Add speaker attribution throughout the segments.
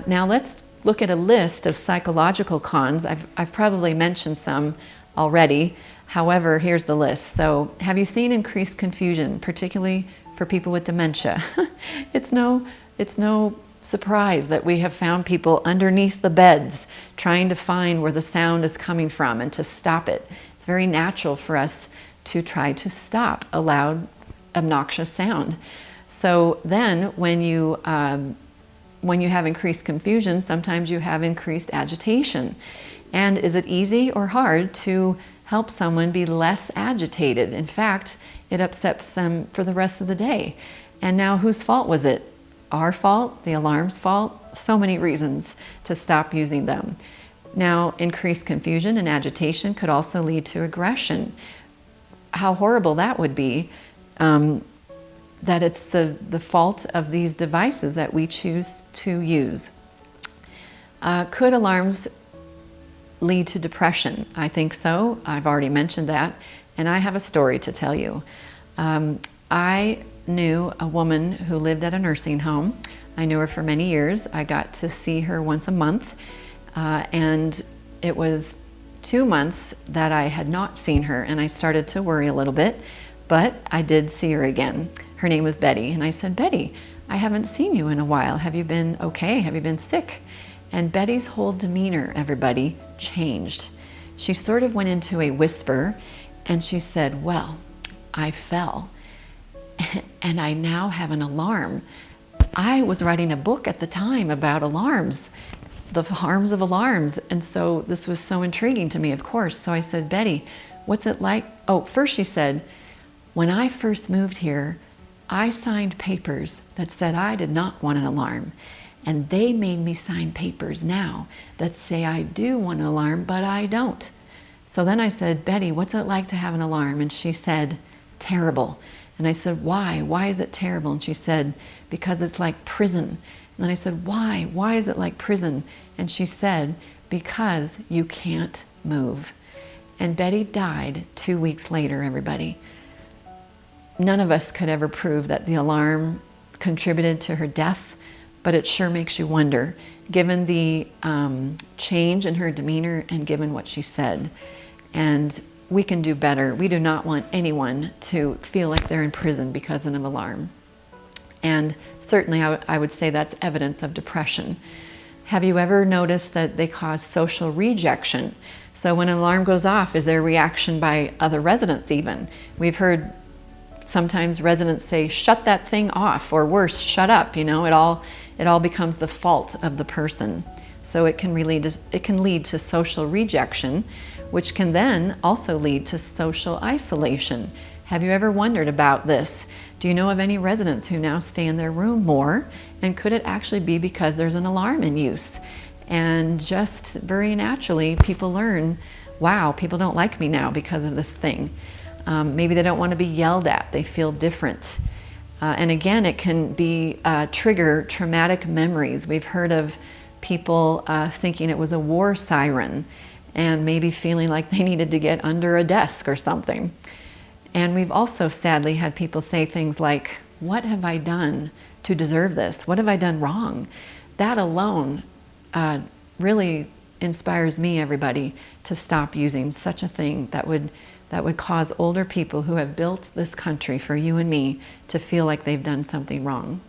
Speaker 1: Now let's look at a list of psychological cons. I've probably mentioned some already. However, here's the list. So have you seen increased confusion, particularly for people with dementia? It's no surprise that we have found people underneath the beds trying to find where the sound is coming from and to stop it. It's very natural for us to try to stop a loud, obnoxious sound. So then when you have increased confusion, sometimes you have increased agitation. And is it easy or hard to help someone be less agitated? In fact, it upsets them for the rest of the day. And now whose fault was it? Our fault? The alarm's fault? So many reasons to stop using them. Now, increased confusion and agitation could also lead to aggression. How horrible that would be, that it's the fault of these devices that we choose to use. Could alarms lead to depression? I think so. I've already mentioned that. And I have a story to tell you. I knew a woman who lived at a nursing home. I knew her for many years. I got to see her once a month. And it was 2 months that I had not seen her, and I started to worry a little bit, but I did see her again. Her name was Betty, and I said, Betty, I haven't seen you in a while. Have you been okay? Have you been sick? And Betty's whole demeanor, everybody, changed. She sort of went into a whisper, and she said, well, I fell, and I now have an alarm. I was writing a book at the time about alarms, the harms of alarms. And so this was so intriguing to me, of course. So I said, Betty, what's it like? Oh, first she said, when I first moved here, I signed papers that said I did not want an alarm. And they made me sign papers now that say I do want an alarm, but I don't. So then I said, Betty, what's it like to have an alarm? And she said, terrible. And I said, why? Why is it terrible? And she said, because it's like prison. And then I said, why? Why is it like prison? And she said, because you can't move. And Betty died 2 weeks later, everybody. None of us could ever prove that the alarm contributed to her death, but it sure makes you wonder, given the change in her demeanor and given what she said. And we can do better. We do not want anyone to feel like they're in prison because of an alarm. And certainly I would say that's evidence of depression. Have you ever noticed that they cause social rejection? So when an alarm goes off, is there a reaction by other residents even? We've heard sometimes residents say, shut that thing off, or worse, shut up. You know, it all becomes the fault of the person. So it can lead to social rejection, which can then also lead to social isolation. Have you ever wondered about this? Do you know of any residents who now stay in their room more? And could it actually be because there's an alarm in use? And just very naturally, people learn, wow, people don't like me now because of this thing. Maybe they don't want to be yelled at. They feel different. And again, it can be trigger traumatic memories. We've heard of people thinking it was a war siren and maybe feeling like they needed to get under a desk or something. And we've also sadly had people say things like, what have I done to deserve this? What have I done wrong? That alone really inspires me, everybody, to stop using such a thing that would cause older people who have built this country for you and me to feel like they've done something wrong.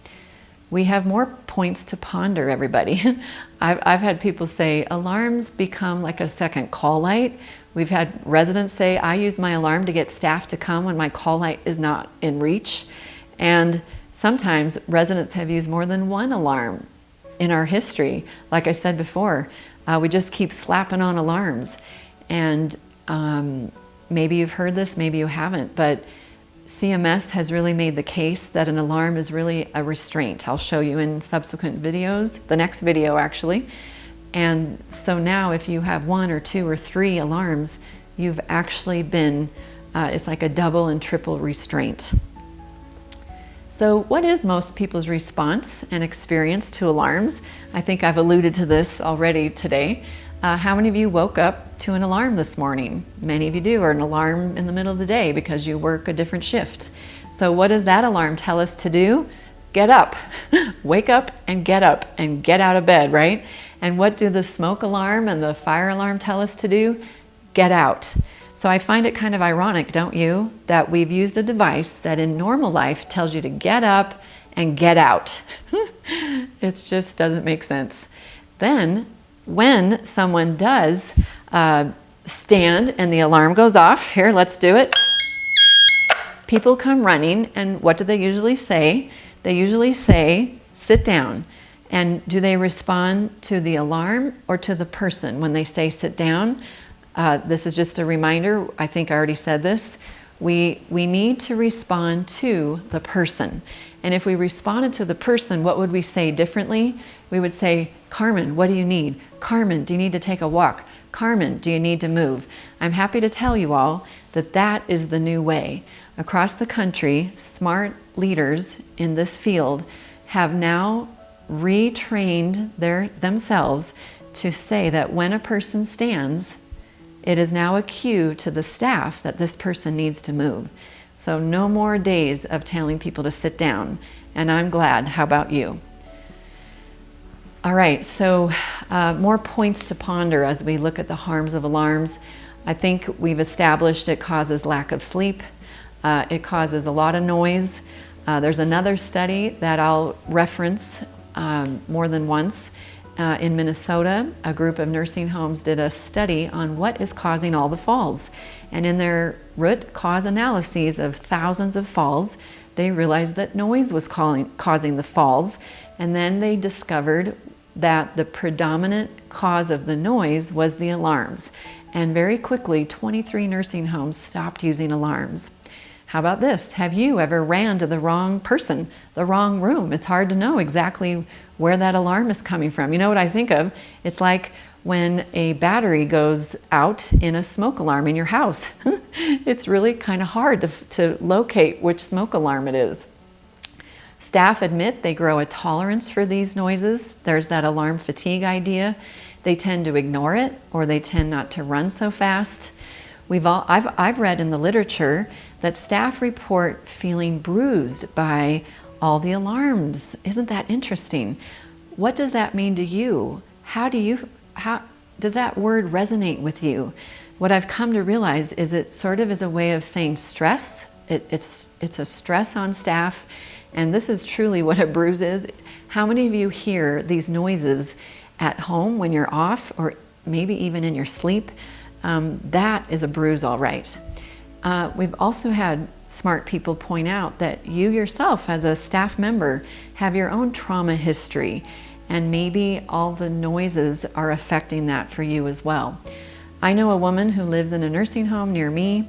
Speaker 1: We have more points to ponder, everybody. I've had people say alarms become like a second call light. We've had residents say, I use my alarm to get staff to come when my call light is not in reach. And sometimes residents have used more than one alarm in our history. Like I said before, we just keep slapping on alarms. And maybe you've heard this, maybe you haven't, but CMS has really made the case that an alarm is really a restraint. I'll show you in subsequent videos, the next video actually. And so now if you have 1 or 2 or 3 alarms, you've actually been, it's like a double and triple restraint. So what is most people's response and experience to alarms? I think I've alluded to this already today. How many of you woke up to an alarm this morning? Many of you do, or an alarm in the middle of the day because you work a different shift. So what does that alarm tell us to do? get up, wake up and get out of bed, right? And what do the smoke alarm and the fire alarm tell us to do? Get out. So I find it kind of ironic, don't you, that we've used a device that in normal life tells you to get up and get out. It just doesn't make sense. Then when someone does stand and the alarm goes off, here, let's do it. People come running, and what do they usually say? They usually say, sit down. And do they respond to the alarm or to the person when they say sit down? This is just a reminder. I think I already said this. We need to respond to the person. And if we responded to the person, what would we say differently? We would say, Carmen, what do you need? Carmen, do you need to take a walk? Carmen, do you need to move? I'm happy to tell you all that that is the new way. Across the country, smart leaders in this field have now retrained themselves to say that when a person stands, it is now a cue to the staff that this person needs to move. So no more days of telling people to sit down, and I'm glad. How about you? All right, so more points to ponder as we look at the harms of alarms. I think we've established it causes lack of sleep. It causes a lot of noise. There's another study that I'll reference more than once. In Minnesota, a group of nursing homes did a study on what is causing all the falls. And in their root cause analyses of thousands of falls, they realized that noise was causing the falls. And then they discovered that the predominant cause of the noise was the alarms. And very quickly, 23 nursing homes stopped using alarms. How about this? Have you ever ran to the wrong person, the wrong room? It's hard to know exactly where that alarm is coming from. You know what I think of? It's like when a battery goes out in a smoke alarm in your house. It's really kind of hard to locate which smoke alarm it is. Staff admit they grow a tolerance for these noises. There's that alarm fatigue idea. They tend to ignore it, or they tend not to run so fast. I've read in the literature that staff report feeling bruised by all the alarms. Isn't that interesting? What does that mean to you? How does that word resonate with you? What I've come to realize is it sort of is a way of saying stress. It's a stress on staff, and this is truly what a bruise is. How many of you hear these noises at home when you're off, or maybe even in your sleep? That is a bruise, all right. We've also had smart people point out that you yourself as a staff member have your own trauma history, and maybe all the noises are affecting that for you as well. I know a woman who lives in a nursing home near me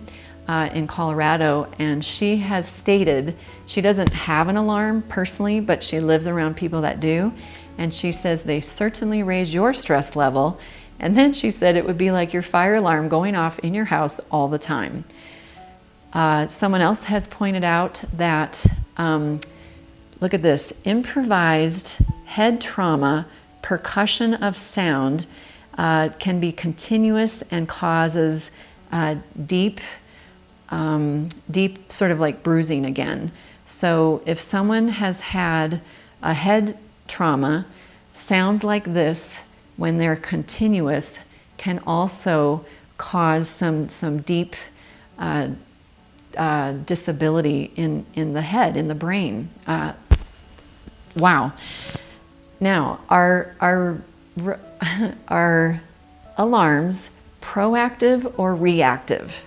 Speaker 1: in Colorado, and she has stated she doesn't have an alarm personally, but she lives around people that do, and she says they certainly raise your stress level. And then she said it would be like your fire alarm going off in your house all the time. Someone else has pointed out that, look at this, improvised head trauma, percussion of sound can be continuous and causes deep sort of like bruising again. So if someone has had a head trauma, sounds like this, when they're continuous, can also cause some deep disability in the head, in the brain. Wow. Now, are alarms proactive or reactive?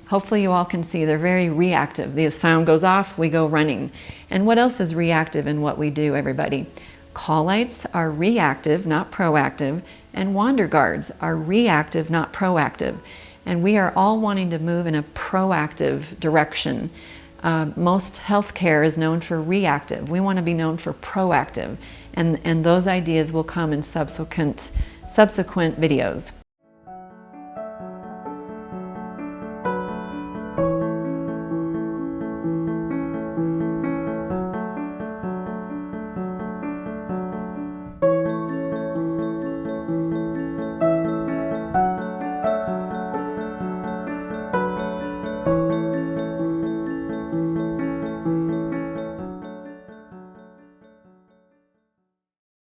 Speaker 1: Hopefully you all can see they're very reactive. The sound goes off, we go running. And what else is reactive in what we do, everybody? Call lights are reactive, not proactive, and wander guards are reactive, not proactive. And we are all wanting to move in a proactive direction. Most healthcare is known for reactive. We want to be known for proactive. And those ideas will come in subsequent videos.